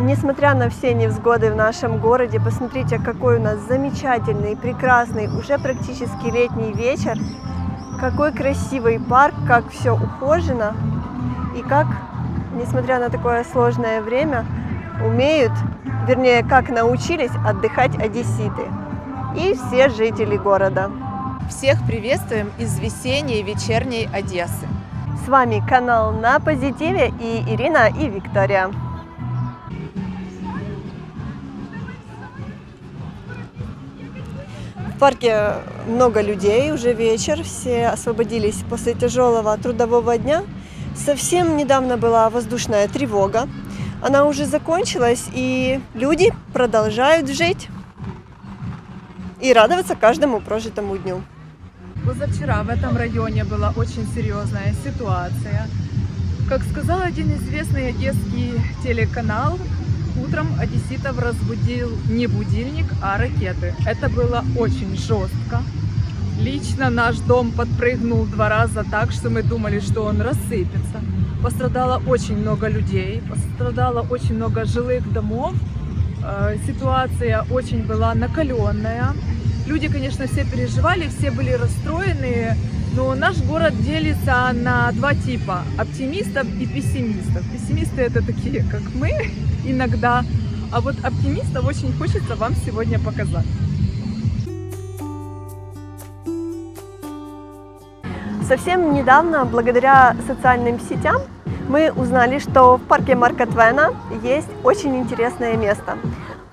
Несмотря на все невзгоды в нашем городе, посмотрите, какой у нас замечательный, прекрасный, уже практически летний вечер. Какой красивый парк, как все ухожено и как, несмотря на такое сложное время, умеют, вернее, как научились отдыхать одесситы и все жители города. Всех приветствуем из весенней вечерней Одессы. С вами канал «На позитиве» и Ирина и Виктория. В парке много людей, уже вечер, все освободились после тяжелого трудового дня. Совсем недавно была воздушная тревога, она уже закончилась, и люди продолжают жить и радоваться каждому прожитому дню. Позавчера в этом районе была очень серьезная ситуация. Как сказал один известный одесский телеканал, утром одесситов разбудил не будильник, а ракеты. Это было очень жестко. Лично наш дом подпрыгнул 2 раза так, что мы думали, что он рассыпется. Пострадало очень много людей, пострадало очень много жилых домов. Ситуация очень была накаленная. Люди, конечно, все переживали, все были расстроены, но наш город делится на 2 типа – оптимистов и пессимистов. Пессимисты – это такие, как мы иногда, а вот оптимистов очень хочется вам сегодня показать. Совсем недавно, благодаря социальным сетям, мы узнали, что в парке Марка Твена есть очень интересное место,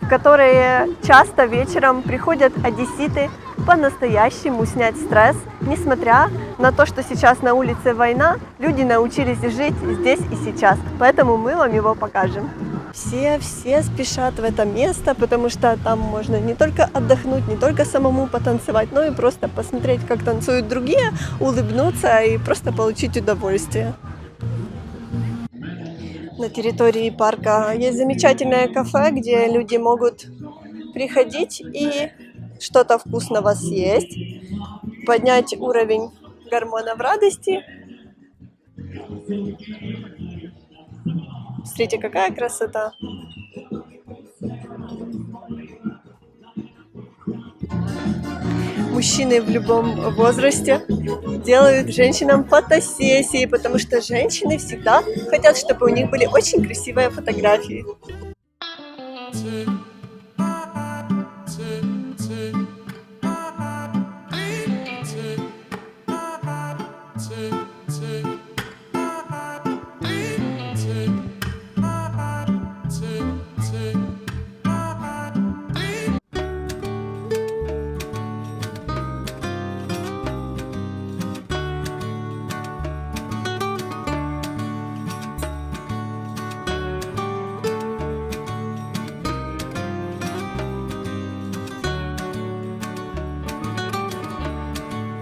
в которое часто вечером приходят одесситы по-настоящему снять стресс. Несмотря на то, что сейчас на улице война, люди научились жить здесь и сейчас, поэтому мы вам его покажем. Все спешат в это место, потому что там можно не только отдохнуть, не только самому потанцевать, но и просто посмотреть, как танцуют другие, улыбнуться и просто получить удовольствие. На территории парка есть замечательное кафе, где люди могут приходить и что-то вкусного съесть, поднять уровень гормонов радости. Смотрите, какая красота! Мужчины в любом возрасте делают женщинам фотосессии, потому что женщины всегда хотят, чтобы у них были очень красивые фотографии.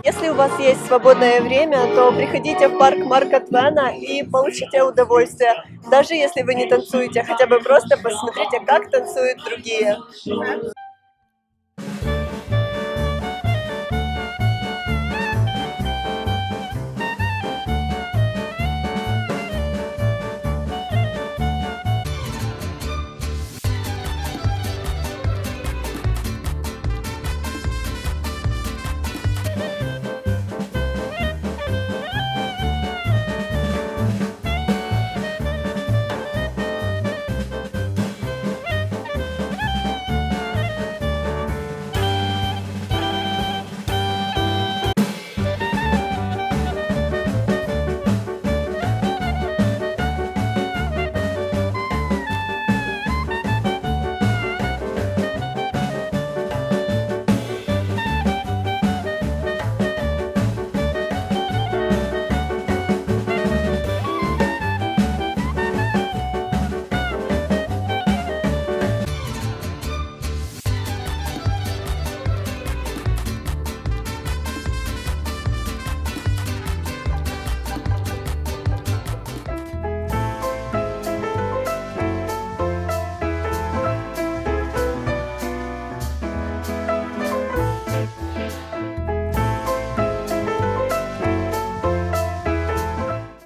Если у вас есть свободное время, то приходите в парк Марка Твена и получите удовольствие. Даже если вы не танцуете, хотя бы просто посмотрите, как танцуют другие.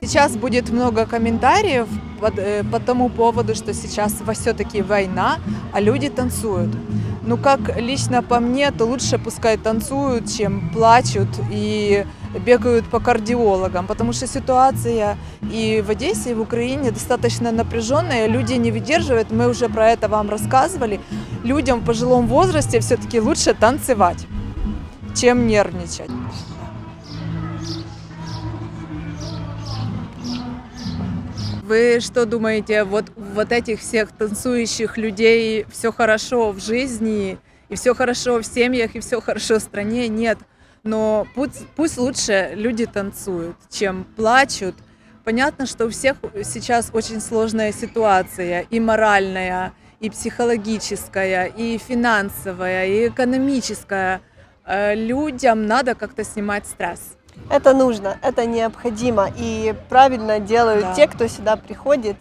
Сейчас будет много комментариев по тому поводу, что сейчас все-таки война, а люди танцуют. Ну, как лично по мне, то лучше пускай танцуют, чем плачут и бегают по кардиологам, потому что ситуация и в Одессе, и в Украине достаточно напряженная, люди не выдерживают, мы уже про это вам рассказывали. Людям в пожилом возрасте все-таки лучше танцевать, чем нервничать. Вы что думаете, вот этих всех танцующих людей все хорошо в жизни, и все хорошо в семьях, и все хорошо в стране? Нет. Но пусть лучше люди танцуют, чем плачут. Понятно, что у всех сейчас очень сложная ситуация, и моральная, и психологическая, и финансовая, и экономическая. Людям надо как-то снимать стресс. Это нужно, это необходимо, и правильно делают Да. те, кто сюда приходит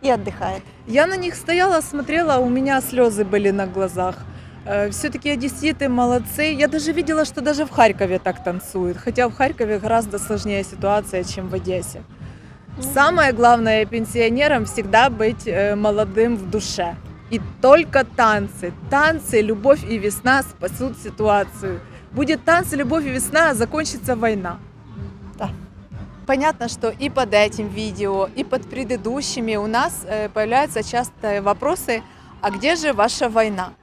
и отдыхает. Я на них стояла, смотрела, у меня слезы были на глазах. Все-таки одесситы молодцы. Я даже видела, что даже в Харькове так танцуют, хотя в Харькове гораздо сложнее ситуация, чем в Одессе. Самое главное пенсионерам всегда быть молодым в душе. И только танцы. Танцы, любовь и весна спасут ситуацию. Будет танцы, любовь и весна, а закончится война. Да. Понятно, что и под этим видео, и под предыдущими у нас появляются часто вопросы, а где же ваша война?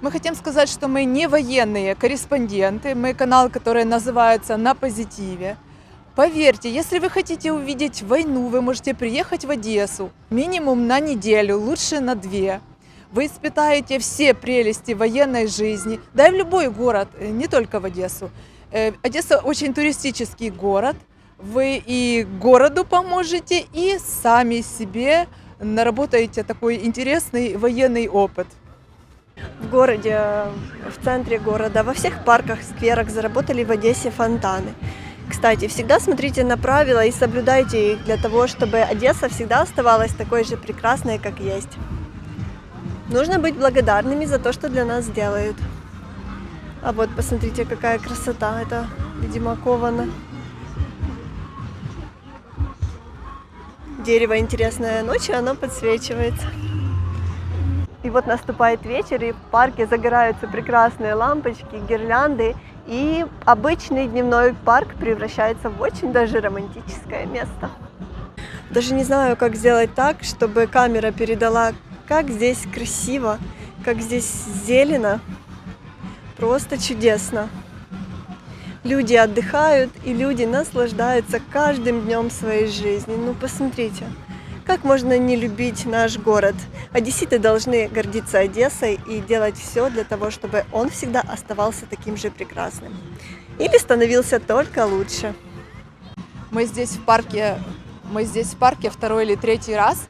Мы хотим сказать, что мы не военные корреспонденты, мы канал, который называется «На позитиве». Поверьте, если вы хотите увидеть войну, вы можете приехать в Одессу минимум на неделю, лучше на 2. Вы испытаете все прелести военной жизни, да и в любой город, не только в Одессу. Одесса очень туристический город, вы и городу поможете, и сами себе наработаете такой интересный военный опыт. В городе, в центре города, во всех парках, скверах заработали в Одессе фонтаны. Кстати, всегда смотрите на правила и соблюдайте их для того, чтобы Одесса всегда оставалась такой же прекрасной, как есть. Нужно быть благодарными за то, что для нас делают. А вот посмотрите, какая красота, это, видимо, ковано. Дерево интересное, ночью оно подсвечивается. И вот наступает вечер, и в парке загораются прекрасные лампочки, гирлянды, и обычный дневной парк превращается в очень даже романтическое место. Даже не знаю, как сделать так, чтобы камера передала, как здесь красиво, как здесь зелено. Просто чудесно. Люди отдыхают, и люди наслаждаются каждым днем своей жизни. Ну, посмотрите, как можно не любить наш город? Одесситы должны гордиться Одессой и делать все для того, чтобы он всегда оставался таким же прекрасным. Или становился только лучше. Мы здесь в парке второй или третий раз,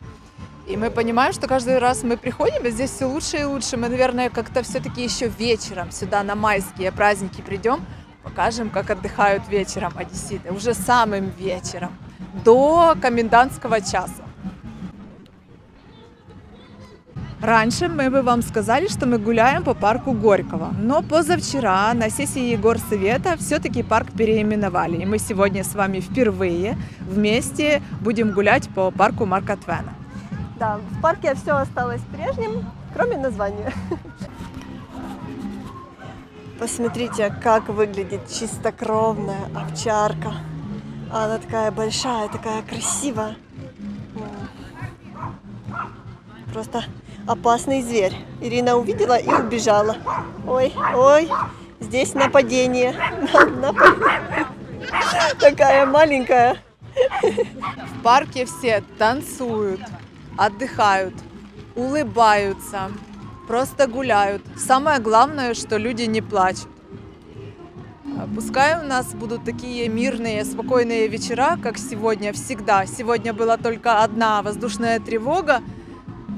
и мы понимаем, что каждый раз мы приходим, и здесь все лучше и лучше. Мы, наверное, как-то все-таки еще вечером сюда на майские праздники придем, покажем, как отдыхают вечером одесситы, уже самым вечером, до комендантского часа. Раньше мы бы вам сказали, что мы гуляем по парку Горького, но позавчера на сессии горсовета все-таки парк переименовали, и мы сегодня с вами впервые вместе будем гулять по парку Марка Твена. Да, в парке все осталось прежним, кроме названия. Посмотрите, как выглядит чистокровная овчарка. Она такая большая, такая красивая. Просто опасный зверь. Ирина увидела и убежала. Ой, ой, здесь нападение. Такая маленькая. В парке все танцуют, отдыхают, улыбаются, просто гуляют. Самое главное, что люди не плачут. Пускай у нас будут такие мирные, спокойные вечера, как сегодня, всегда. Сегодня была только одна воздушная тревога.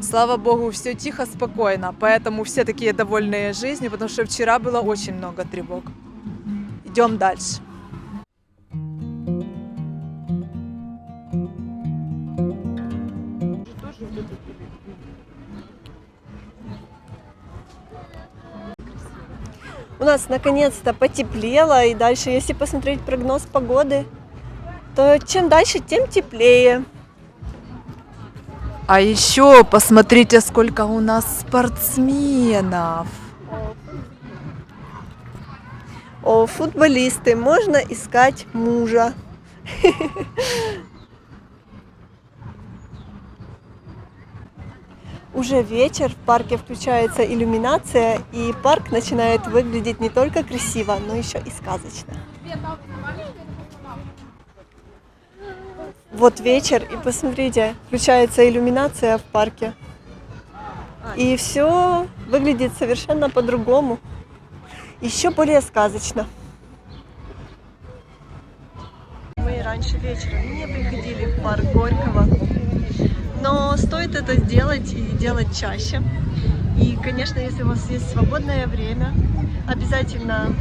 Слава Богу, все тихо, спокойно. Поэтому все такие довольные жизнью, потому что вчера было очень много тревог. Идем дальше. У нас наконец-то потеплело, и дальше, если посмотреть прогноз погоды, то чем дальше, тем теплее. А еще посмотрите, сколько у нас спортсменов. О, футболисты, можно искать мужа. Уже вечер, в парке включается иллюминация, и парк начинает выглядеть не только красиво, но еще и сказочно. Вот вечер, и посмотрите, включается иллюминация в парке. И все выглядит совершенно по-другому, еще более сказочно. Мы раньше вечером не приходили в парк Горького, но стоит это сделать и делать чаще. И, конечно, если у вас есть свободное время, обязательно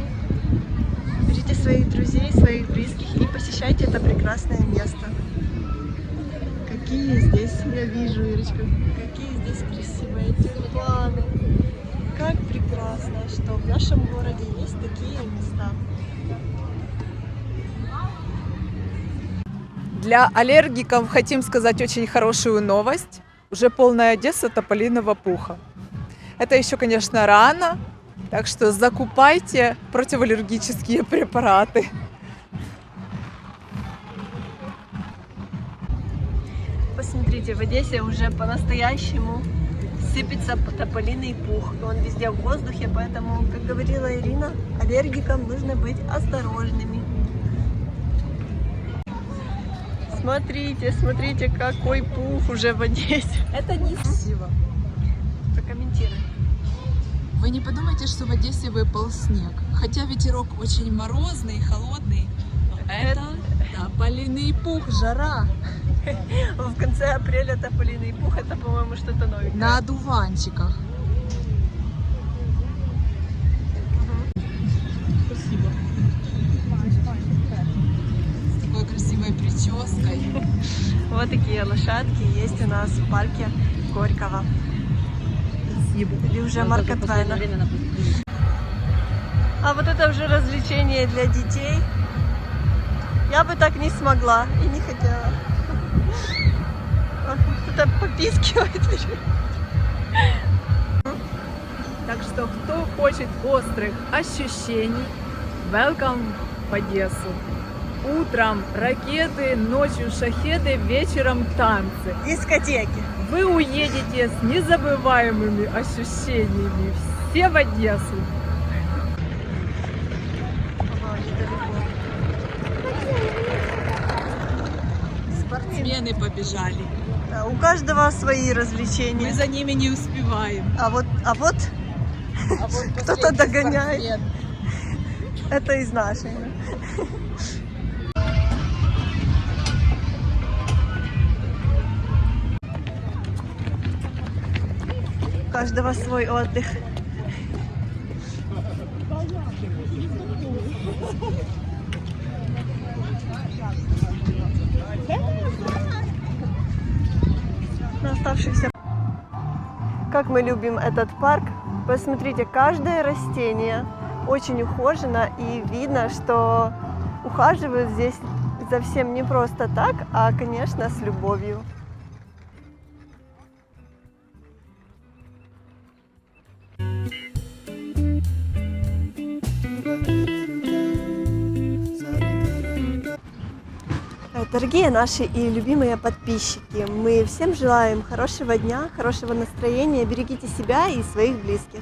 берите своих друзей, своих близких и посещайте это прекрасное место. Какие здесь, я вижу, Ирочка, какие здесь красивые тюльпаны. Как прекрасно, что в нашем городе есть такие места. Для аллергиков хотим сказать очень хорошую новость. Уже полная Одесса тополиного пуха. Это еще, конечно, рано, так что закупайте противоаллергические препараты. Посмотрите, в Одессе уже по-настоящему сыпется тополиный пух. Он везде в воздухе, поэтому, как говорила Ирина, аллергикам нужно быть осторожными. Смотрите, смотрите, какой пух уже в Одессе. Это не красиво. Прокомментируй. Вы не подумайте, что в Одессе выпал снег. Хотя ветерок очень морозный, холодный. Это тополиный пух, жара. В конце апреля тополиный пух, это, по-моему, что-то новенькое. На одуванчиках. Спасибо. С такой красивой прической. Вот такие лошадки есть у нас в парке Горького. Спасибо. Или уже Марка Твена. А вот это уже развлечение для детей. Я бы так не смогла и не хотела. Кто-то попискивает. Так что, кто хочет острых ощущений, welcome в Одессу. Утром ракеты, ночью шахеды, вечером танцы. Дискотеки. Вы уедете с незабываемыми ощущениями. Все в Одессу. Ага, недалеко. Спортсмены побежали. Да, у каждого свои Мы развлечения. за ними не успеваем. А вот кто-то последний догоняет. спортсмен. Это из нашей. У каждого свой отдых. На оставшихся. Как мы любим этот парк. Посмотрите, каждое растение очень ухожено, и видно, что ухаживают здесь совсем не просто так, а, конечно, с любовью. Дорогие наши и любимые подписчики, мы всем желаем хорошего дня, хорошего настроения, берегите себя и своих близких.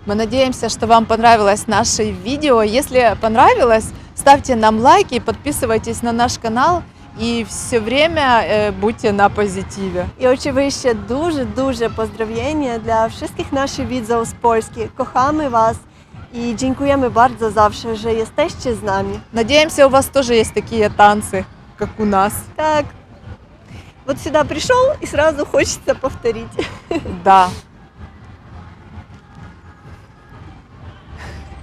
Мы надеемся, что вам понравилось наше видео. Если понравилось, ставьте нам лайки, подписывайтесь на наш канал і все время будьте на позитиві. І очевидно, дуже поздравлення для wszystkich naszych widzów z Polski. Kochamy Was и dziękujemy bardzo zawsze, że jesteście z nami. Надеемся, у вас тоже есть такие танцы, как у нас. Так, вот сюда пришел и сразу хочется повторить. Да.